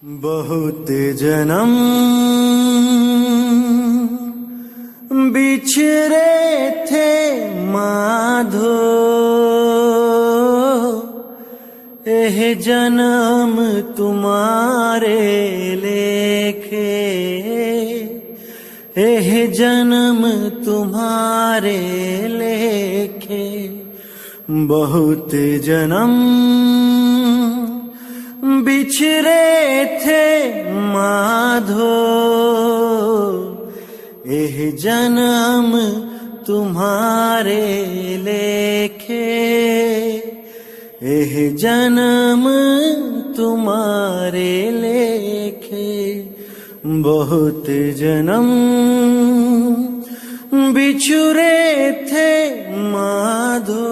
बहुत जन्म बिछड़े थे माधो, एह जन्म तुम्हारे लेखे, एह जन्म तुम्हारे लेखे। बहुत जन्म बिछड़े थे माधो, एह जन्म तुम्हारे लेखे, एह जन्म तुम्हारे लेखे। बहुत जन्म बिछड़े थे माधो,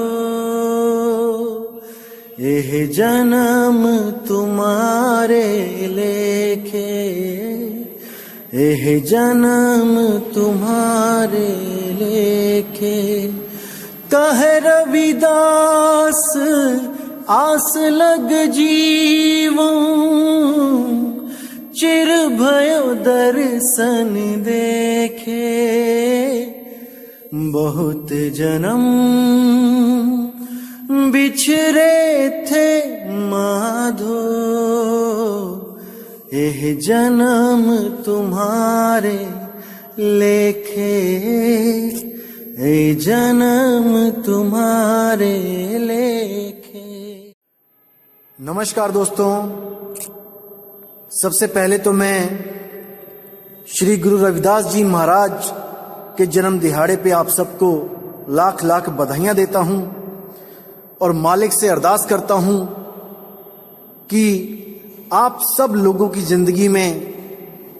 एह जन्म तुम्हारे लेखे, एह जन्म तुम्हारे लेखे। कहे रविदास आस लग जीवों, चिर भयो दर्शन देखे। बहुत जन्म बिछड़े थे माधो, एह जन्म तुम्हारे लेखे, एह जन्म तुम्हारे लेखे। नमस्कार दोस्तों, सबसे पहले तो मैं श्री गुरु रविदास जी महाराज के जन्म दिहाड़े पे आप सबको लाख लाख बधाइयां देता हूं और मालिक से अरदास करता हूं कि आप सब लोगों की जिंदगी में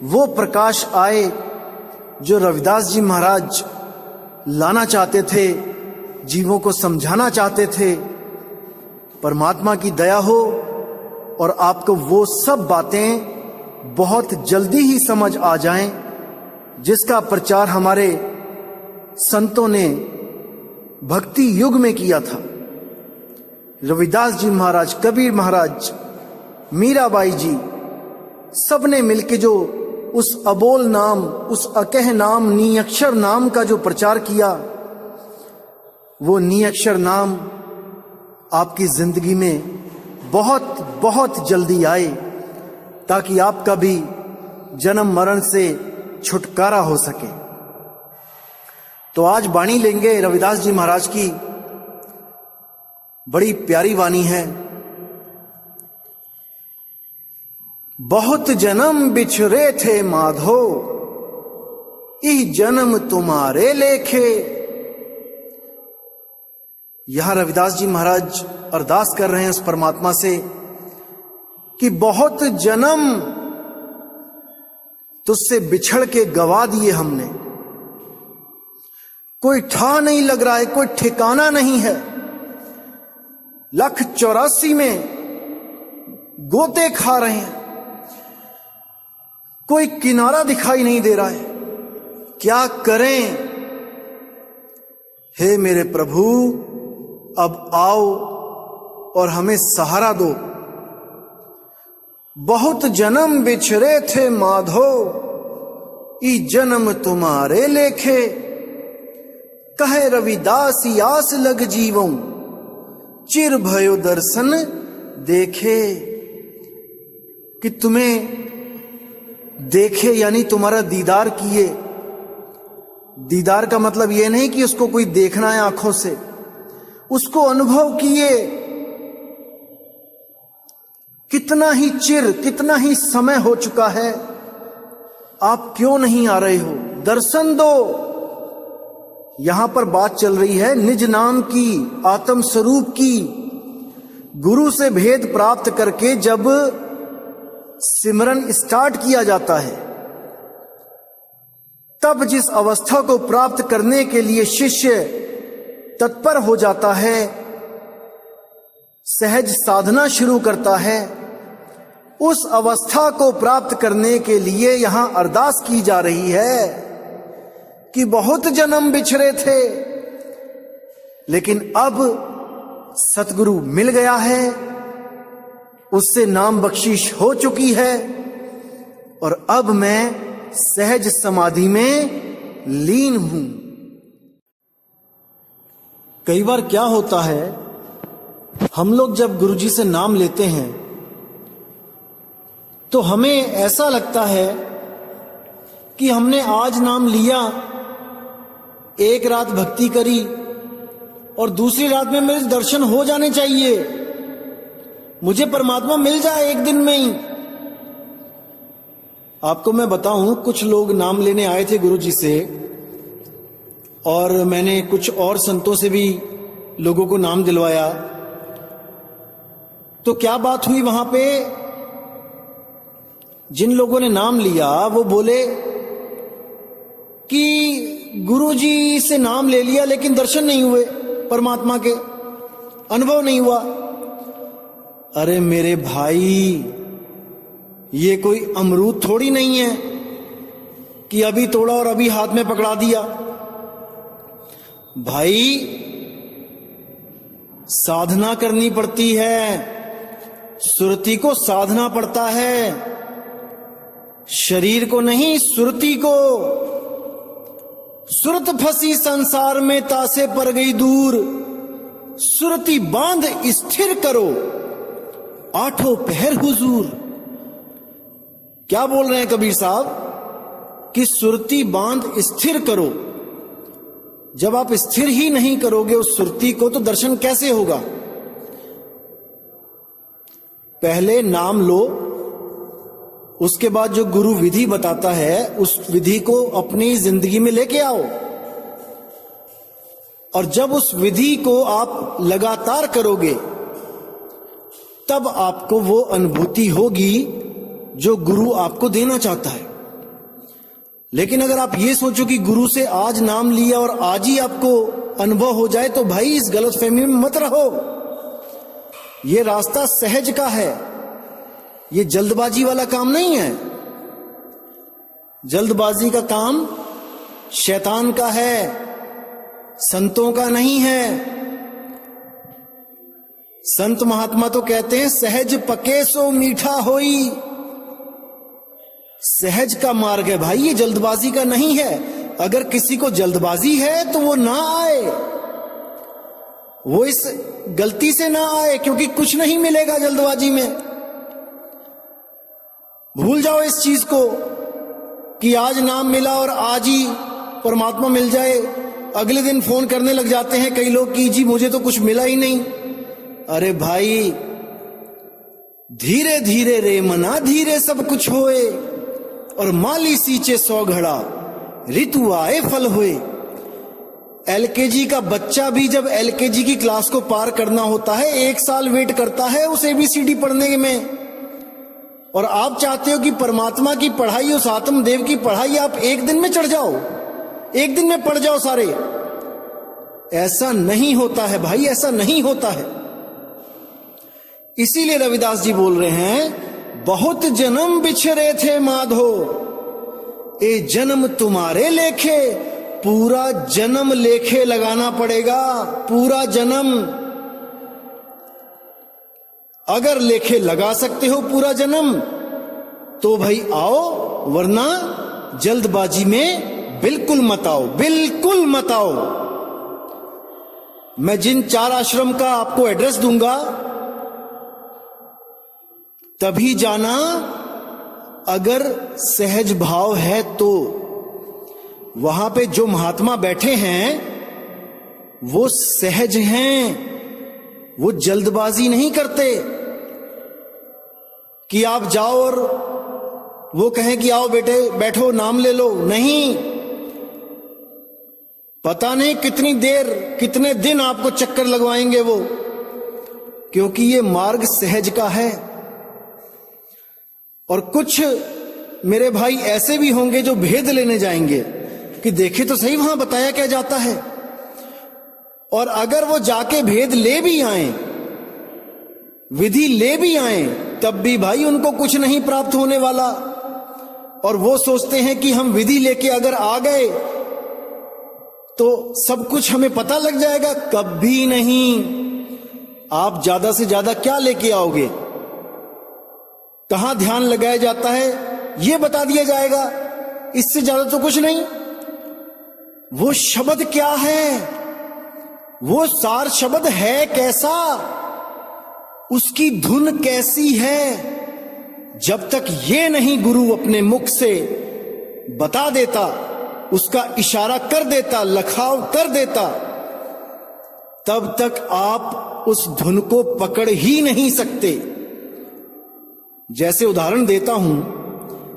वो प्रकाश आए जो रविदास जी महाराज लाना चाहते थे, जीवों को समझाना चाहते थे। परमात्मा की दया हो और आपको वो सब बातें बहुत जल्दी ही समझ आ जाएं जिसका प्रचार हमारे संतों ने भक्ति युग में किया था। रविदास जी महाराज, कबीर महाराज, मीराबाई जी, सबने मिलके जो उस अबोल नाम, उस अकह नाम, निअक्षर नाम का जो प्रचार किया, वो निअक्षर नाम आपकी जिंदगी में बहुत बहुत जल्दी आए ताकि आपका भी जन्म मरण से छुटकारा हो सके। तो आज वाणी लेंगे रविदास जी महाराज की, बड़ी प्यारी वाणी है। बहुत जन्म बिछड़े थे माधो, इह जन्म तुम्हारे लेखे। यहां रविदास जी महाराज अरदास कर रहे हैं उस परमात्मा से कि बहुत जन्म तुझसे बिछड़ के गवा दिए हमने, कोई ठा नहीं लग रहा है, कोई ठिकाना नहीं है। 184 में गोते खा रहे हैं, कोई किनारा दिखाई नहीं दे रहा है, क्या करें। हे मेरे प्रभु, अब आओ और हमें सहारा दो। बहुत जन्म बिछड़े थे माधो, ई जन्म तुम्हारे लेखे। कहे रविदास आस लग जीवों, चिर भयो दर्शन देखे। कि तुम्हें देखे यानी तुम्हारा दीदार किए। दीदार का मतलब यह नहीं कि उसको कोई देखना है आंखों से, उसको अनुभव किए। कितना ही चिर, कितना ही समय हो चुका है, आप क्यों नहीं आ रहे हो? दर्शन दो। यहां पर बात चल रही है निज नाम की, आत्म स्वरूप की। गुरु से भेद प्राप्त करके जब सिमरन स्टार्ट किया जाता है, तब जिस अवस्था को प्राप्त करने के लिए शिष्य तत्पर हो जाता है, सहज साधना शुरू करता है, उस अवस्था को प्राप्त करने के लिए यहां अरदास की जा रही है कि बहुत जन्म बिछड़े थे, लेकिन अब सतगुरु मिल गया है, उससे नाम बख्शिश हो चुकी है। और अब मैं सहज समाधि में लीन हूं। कई बार क्या होता है, हम लोग जब गुरुजी से नाम लेते हैं तो हमें ऐसा लगता है कि हमने आज नाम लिया, एक रात भक्ति करी और दूसरी रात में मेरे दर्शन हो जाने चाहिए, मुझे परमात्मा मिल जाए एक दिन में ही। आपको मैं बताऊं, कुछ लोग नाम लेने आए थे गुरुजी से और मैंने कुछ और संतों से भी लोगों को नाम दिलवाया। तो क्या बात हुई वहां पे, जिन लोगों ने नाम लिया वो बोले कि गुरुजी से नाम ले लिया लेकिन दर्शन नहीं हुए, परमात्मा के अनुभव नहीं हुआ। अरे मेरे भाई, ये कोई अमरूद थोड़ी नहीं है कि अभी तोड़ा और अभी हाथ में पकड़ा दिया। भाई, साधना करनी पड़ती है, सुरति को साधना पड़ता है, शरीर को नहीं, सुरति को। सुरत फंसी संसार में तासे पर गई दूर, सुरति बांध स्थिर करो आठों पहर हुजूर। क्या बोल रहे हैं कबीर साहब कि सुरति बांध स्थिर करो। जब आप स्थिर ही नहीं करोगे उस सुरति को तो दर्शन कैसे होगा। पहले नाम लो, उसके बाद जो गुरु विधि बताता है उस विधि को अपनी जिंदगी में लेके आओ, और जब उस विधि को आप लगातार करोगे तब आपको वो अनुभूति होगी जो गुरु आपको देना चाहता है। लेकिन अगर आप ये सोचो कि गुरु से आज नाम लिया और आज ही आपको अनुभव हो जाए, तो भाई इस गलतफहमी में मत रहो। ये रास्ता सहज का है, ये जल्दबाजी वाला काम नहीं है। जल्दबाजी का काम शैतान का है, संतों का नहीं है। संत महात्मा तो कहते हैं सहज पके सो मीठा होई। सहज का मार्ग है भाई, ये जल्दबाजी का नहीं है। अगर किसी को जल्दबाजी है तो वो ना आए, वो इस गलती से ना आए, क्योंकि कुछ नहीं मिलेगा जल्दबाजी में। भूल जाओ इस चीज को कि आज नाम मिला और आज ही परमात्मा मिल जाए। अगले दिन फोन करने लग जाते हैं कई लोग कि जी मुझे तो कुछ मिला ही नहीं। अरे भाई, धीरे धीरे रे मना, धीरे सब कुछ होए, और माली सींचे 100 घड़ा, ऋतु आए फल हुए। एलकेजी का बच्चा भी जब एलकेजी की क्लास को पार करना होता है 1 साल वेट करता है उस ABCD पढ़ने में। और आप चाहते हो कि परमात्मा की पढ़ाई, उस आत्मदेव की पढ़ाई आप एक दिन में चढ़ जाओ, एक दिन में पढ़ जाओ सारे। ऐसा नहीं होता है भाई, ऐसा नहीं होता है। इसीलिए रविदास जी बोल रहे हैं, बहुत जन्म बिछरे थे माधो, ए जन्म तुम्हारे लेखे। पूरा जन्म लेखे लगाना पड़ेगा, पूरा जन्म। अगर लेखे लगा सकते हो पूरा जन्म तो भाई आओ, वरना जल्दबाजी में बिल्कुल मत आओ, बिल्कुल मत आओ। मैं जिन 4 आश्रम का आपको एड्रेस दूंगा तभी जाना अगर सहज भाव है तो। वहां पे जो महात्मा बैठे हैं वो सहज हैं, वो जल्दबाजी नहीं करते कि आप जाओ और वो कहें कि आओ बेटे बैठो नाम ले लो। नहीं, पता नहीं कितनी देर कितने दिन आपको चक्कर लगवाएंगे वो, क्योंकि ये मार्ग सहज का है। और कुछ मेरे भाई ऐसे भी होंगे जो भेद लेने जाएंगे कि देखे तो सही वहां बताया क्या जाता है। और अगर वो जाके भेद ले भी आए, विधि ले भी आए, तब भी भाई उनको कुछ नहीं प्राप्त होने वाला। और वो सोचते हैं कि हम विधि लेके अगर आ गए तो सब कुछ हमें पता लग जाएगा। कभी नहीं। आप ज्यादा से ज्यादा क्या लेके आओगे? कहां ध्यान लगाया जाता है? ये बता दिया जाएगा, इससे ज्यादा तो कुछ नहीं। वो शब्द क्या है, वो सार शब्द है कैसा, उसकी धुन कैसी है, जब तक ये नहीं गुरु अपने मुख से बता देता, उसका इशारा कर देता, लखाव कर देता, तब तक आप उस धुन को पकड़ ही नहीं सकते। जैसे उदाहरण देता हूं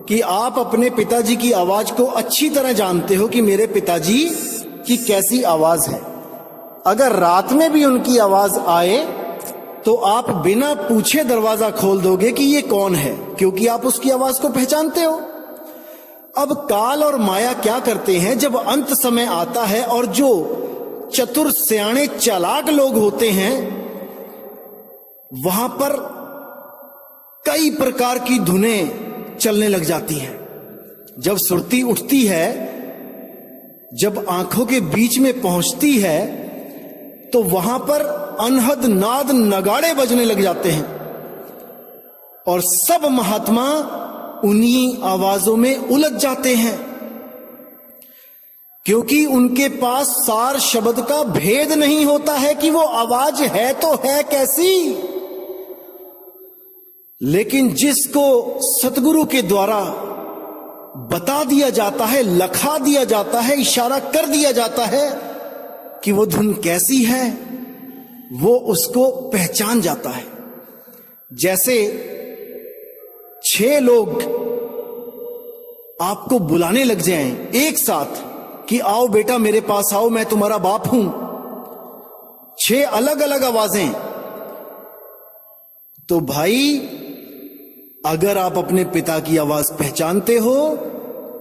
कि आप अपने पिताजी की आवाज को अच्छी तरह जानते हो कि मेरे पिताजी की कैसी आवाज है। अगर रात में भी उनकी आवाज आए तो आप बिना पूछे दरवाजा खोल दोगे कि ये कौन है, क्योंकि आप उसकी आवाज को पहचानते हो। अब काल और माया क्या करते हैं, जब अंत समय आता है और जो चतुर सियाणे चालाक लोग होते हैं वहां पर कई प्रकार की धुनें चलने लग जाती हैं। जब सुरती उठती है, जब आंखों के बीच में पहुंचती है, तो वहां पर अनहद नाद नगाड़े बजने लग जाते हैं और सब महात्मा उन्हीं आवाजों में उलझ जाते हैं, क्योंकि उनके पास सार शब्द का भेद नहीं होता है कि वो आवाज है तो है कैसी। लेकिन जिसको सतगुरु के द्वारा बता दिया जाता है, लखा दिया जाता है, इशारा कर दिया जाता है कि वो धुन कैसी है, वो उसको पहचान जाता है। जैसे 6 लोग आपको बुलाने लग जाएं एक साथ कि आओ बेटा मेरे पास आओ, मैं तुम्हारा बाप हूं, 6 अलग अलग आवाजें, तो भाई अगर आप अपने पिता की आवाज पहचानते हो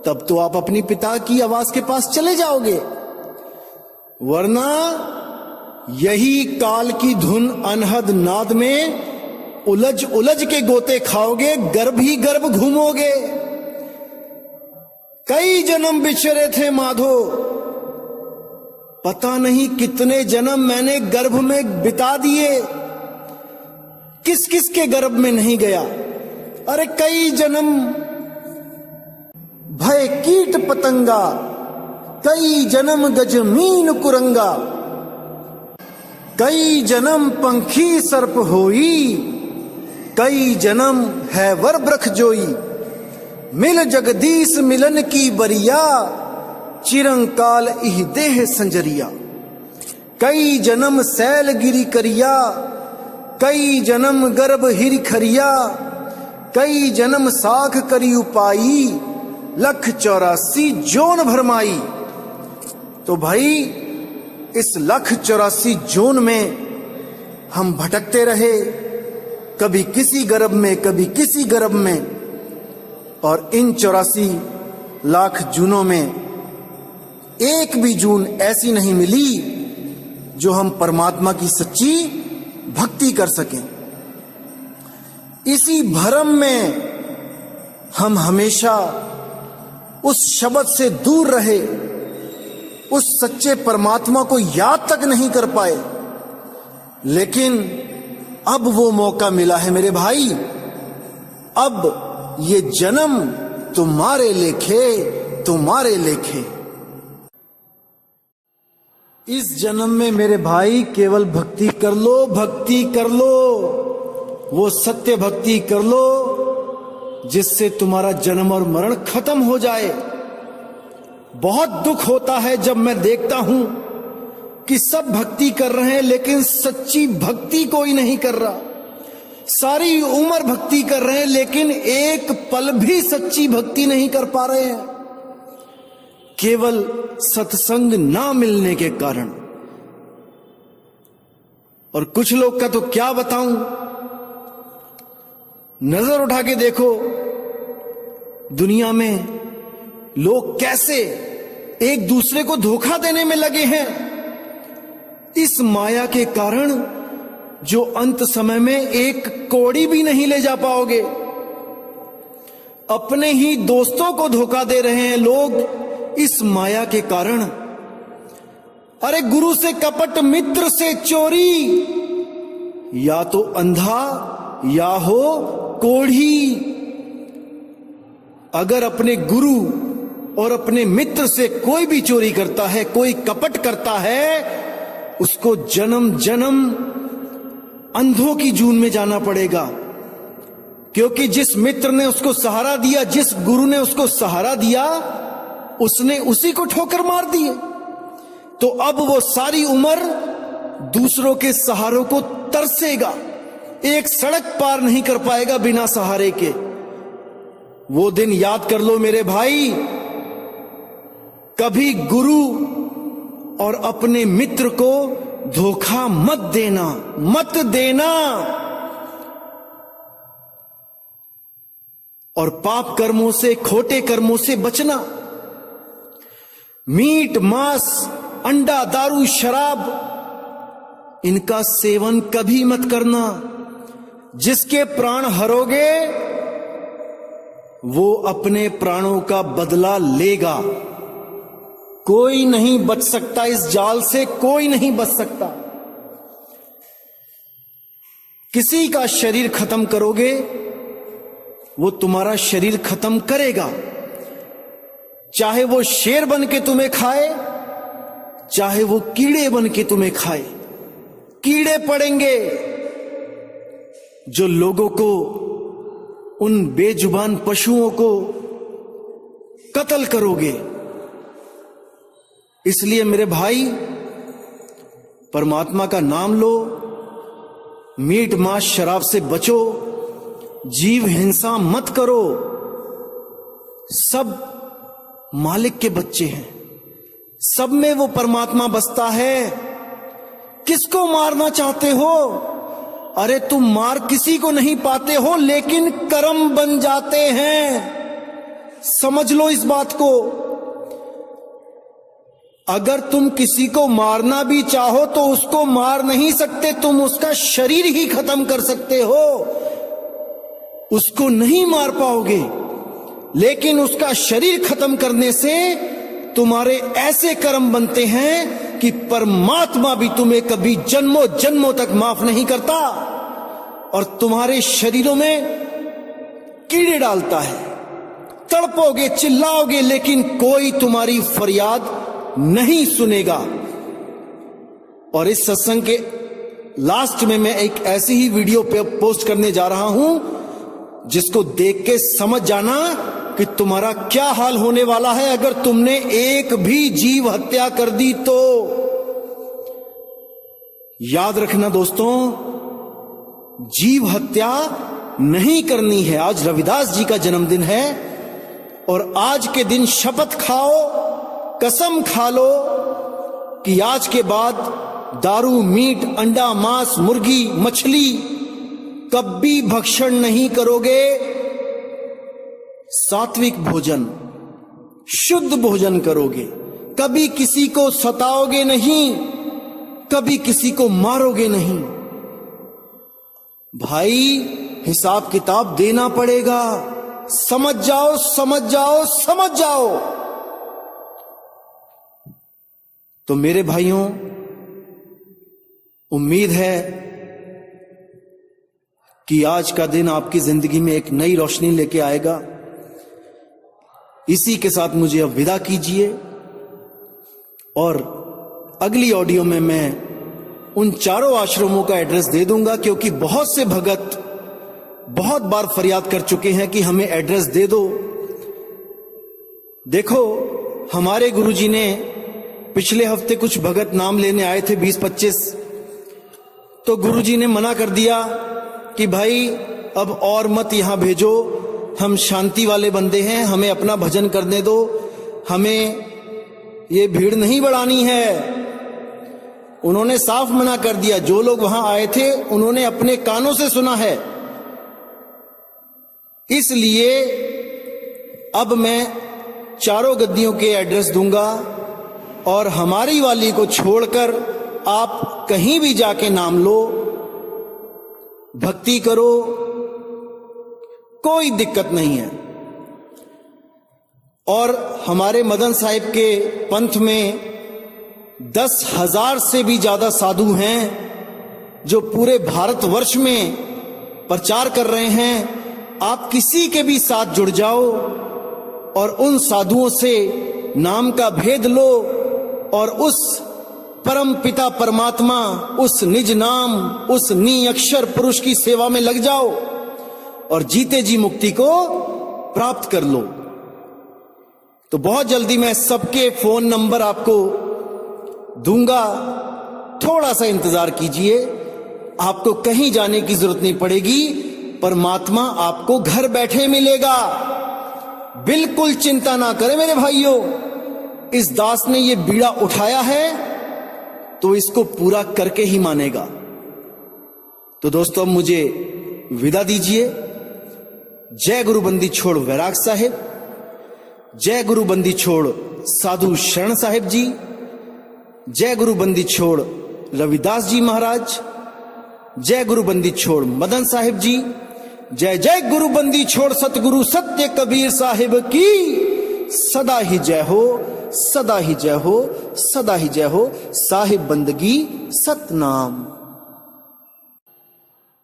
तब तो आप अपनी पिता की आवाज के पास चले जाओगे, वरना यही काल की धुन अनहद नाद में उलझ उलझ के गोते खाओगे, गर्भ ही गर्भ घूमोगे। कई जन्म बिछड़े थे माधो, पता नहीं कितने जन्म मैंने गर्भ में बिता दिए, किस किस के गर्भ में नहीं गया। अरे कई जन्म भय कीट पतंगा, कई जन्म गजमीन कुरंगा, कई जन्म पंखी सर्प होई, कई जन्म है वर ब्रख जोई, मिल जगदीश मिलन की बरिया, चिरंकाल इह देह संजरिया। कई जन्म सैल गिरी करिया, कई जन्म गर्भ हिर खरिया, कई जन्म साख करी उपाई, 184 जोन भरमाई। तो भाई इस 184 जोन में हम भटकते रहे, कभी किसी गर्भ में कभी किसी गर्भ में, और इन 84 लाख जूनों में एक भी जून ऐसी नहीं मिली जो हम परमात्मा की सच्ची भक्ति कर सकें। इसी भ्रम में हम हमेशा उस शब्द से दूर रहे, उस सच्चे परमात्मा को याद तक नहीं कर पाए। लेकिन अब वो मौका मिला है मेरे भाई, अब ये जन्म तुम्हारे लेखे, तुम्हारे लेखे। इस जन्म में मेरे भाई केवल भक्ति कर लो, भक्ति कर लो, वो सत्य भक्ति कर लो जिससे तुम्हारा जन्म और मरण खत्म हो जाए। बहुत दुख होता है जब मैं देखता हूं कि सब भक्ति कर रहे हैं लेकिन सच्ची भक्ति कोई नहीं कर रहा। सारी उम्र भक्ति कर रहे हैं लेकिन एक पल भी सच्ची भक्ति नहीं कर पा रहे हैं, केवल सत्संग ना मिलने के कारण। और कुछ लोग का तो क्या बताऊं, नजर उठा के देखो दुनिया में लोग कैसे एक दूसरे को धोखा देने में लगे हैं, इस माया के कारण जो अंत समय में एक कौड़ी भी नहीं ले जा पाओगे। अपने ही दोस्तों को धोखा दे रहे हैं लोग इस माया के कारण। अरे गुरु से कपट, मित्र से चोरी, या तो अंधा या हो कोढ़ी। अगर अपने गुरु और अपने मित्र से कोई भी चोरी करता है, कोई कपट करता है, उसको जन्म जन्म अंधों की जून में जाना पड़ेगा। क्योंकि जिस मित्र ने उसको सहारा दिया, जिस गुरु ने उसको सहारा दिया, उसने उसी को ठोकर मार दिए। तो अब वो सारी उम्र दूसरों के सहारों को तरसेगा, एक सड़क पार नहीं कर पाएगा बिना सहारे के। वो दिन याद कर लो मेरे भाई, कभी गुरु और अपने मित्र को धोखा मत देना, मत देना। और पाप कर्मों से, खोटे कर्मों से बचना। मीट, मांस, अंडा, दारू, शराब, इनका सेवन कभी मत करना। जिसके प्राण हरोगे वो अपने प्राणों का बदला लेगा। कोई नहीं बच सकता इस जाल से, कोई नहीं बच सकता। किसी का शरीर खत्म करोगे वो तुम्हारा शरीर खत्म करेगा। चाहे वो शेर बन के तुम्हें खाए, चाहे वो कीड़े बन के तुम्हें खाए। कीड़े पड़ेंगे जो लोगों को, उन बेजुबान पशुओं को कत्ल करोगे। इसलिए मेरे भाई, परमात्मा का नाम लो, मीट, मांस, शराब से बचो, जीव हिंसा मत करो। सब मालिक के बच्चे हैं, सब में वो परमात्मा बसता है। किसको मारना चाहते हो? अरे तुम मार किसी को नहीं पाते हो, लेकिन कर्म बन जाते हैं। समझ लो इस बात को। अगर तुम किसी को मारना भी चाहो तो उसको मार नहीं सकते, तुम उसका शरीर ही खत्म कर सकते हो, उसको नहीं मार पाओगे। लेकिन उसका शरीर खत्म करने से तुम्हारे ऐसे कर्म बनते हैं कि परमात्मा भी तुम्हें कभी जन्मों जन्मों तक माफ नहीं करता, और तुम्हारे शरीरों में कीड़े डालता है। तड़पोगे, चिल्लाओगे, लेकिन कोई तुम्हारी फरियाद नहीं सुनेगा। और इस सत्संग के लास्ट में मैं एक ऐसी ही वीडियो पे पोस्ट करने जा रहा हूं जिसको देख के समझ जाना कि तुम्हारा क्या हाल होने वाला है अगर तुमने एक भी जीव हत्या कर दी तो। याद रखना दोस्तों, जीव हत्या नहीं करनी है। आज रविदास जी का जन्मदिन है और आज के दिन शपथ खाओ, कसम खा लो कि आज के बाद दारू, मीट, अंडा, मांस, मुर्गी, मछली कभी भक्षण नहीं करोगे। सात्विक भोजन, शुद्ध भोजन करोगे। कभी किसी को सताओगे नहीं, कभी किसी को मारोगे नहीं। भाई हिसाब किताब देना पड़ेगा। समझ जाओ, समझ जाओ, समझ जाओ। तो मेरे भाइयों, उम्मीद है कि आज का दिन आपकी जिंदगी में एक नई रोशनी लेके आएगा। इसी के साथ मुझे अब विदा कीजिए, और अगली ऑडियो में मैं उन चारों आश्रमों का एड्रेस दे दूंगा, क्योंकि बहुत से भगत बहुत बार फरियाद कर चुके हैं कि हमें एड्रेस दे दो। देखो, हमारे गुरुजी ने पिछले हफ्ते कुछ भगत नाम लेने आए थे 20-25, तो गुरुजी ने मना कर दिया कि भाई अब और मत यहां भेजो, हम शांति वाले बंदे हैं, हमें अपना भजन करने दो, हमें ये भीड़ नहीं बढ़ानी है। उन्होंने साफ मना कर दिया। जो लोग वहां आए थे उन्होंने अपने कानों से सुना है। इसलिए अब मैं चारों गद्दियों के एड्रेस दूंगा, और हमारी वाली को छोड़कर आप कहीं भी जाके नाम लो, भक्ति करो, कोई दिक्कत नहीं है। और हमारे मदन साहिब के पंथ में 10,000 से भी ज्यादा साधु हैं जो पूरे भारतवर्ष में प्रचार कर रहे हैं। आप किसी के भी साथ जुड़ जाओ, और उन साधुओं से नाम का भेद लो और उस परम पिता परमात्मा, उस निज नाम, उस नी अक्षर पुरुष की सेवा में लग जाओ और जीते जी मुक्ति को प्राप्त कर लो। तो बहुत जल्दी मैं सबके फोन नंबर आपको दूंगा, थोड़ा सा इंतजार कीजिए। आपको कहीं जाने की जरूरत नहीं पड़ेगी, परमात्मा आपको घर बैठे मिलेगा। बिल्कुल चिंता ना करें मेरे भाइयों, इस दास ने ये बीड़ा उठाया है तो इसको पूरा करके ही मानेगा। तो दोस्तों अब मुझे विदा दीजिए। जय गुरु बंदी छोड़ वैराग साहिब, जय गुरु बंदी छोड़ साधु शरण साहिब जी, जय गुरु बंदी छोड़ रविदास जी महाराज, जय गुरु बंदी छोड़ मदन साहिब जी, जय जय गुरु बंदी छोड़ सतगुरु सत्य कबीर साहिब की सदा ही जय हो, सदा ही जय हो, सदा ही जय हो। साहिब बंदगी सतनाम।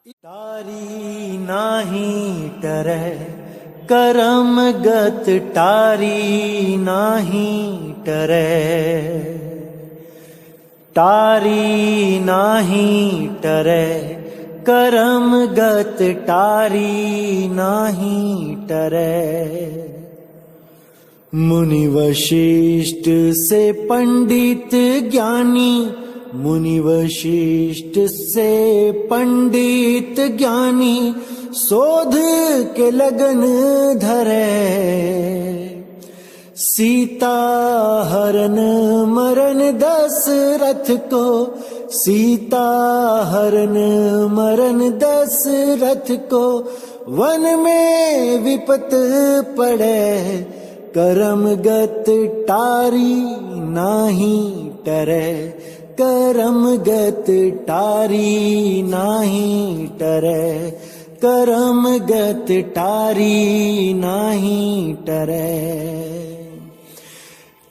टारी नाही टरै करम गत, टारी नाही टरै, टारी नाही टरै करम गत, टारी नाही टरै। मुनि वशिष्ठ से पंडित ज्ञानी, मुनि वशिष्ठ से पंडित ज्ञानी, शोध के लगन धरे। सीता हरण मरण दशरथ को, सीता हरण मरण दशरथ को, वन में विपत पड़े, करम गत टारी नाही टरै, करम गत टारी नाही टरै, करम गत टारी नाही टरै।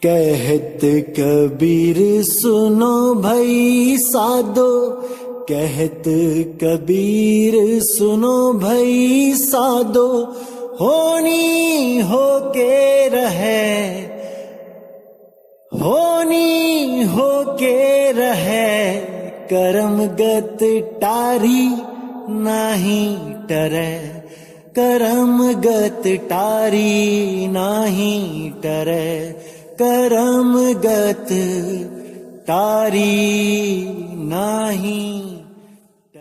कहत कबीर सुनो भई साधो, कहत कबीर सुनो भई साधो, होनी होके रहे, होनी होके रहे, करम गत टारी नाही टरै, करम गत टारी नाही टरै, करम गत टारी नाही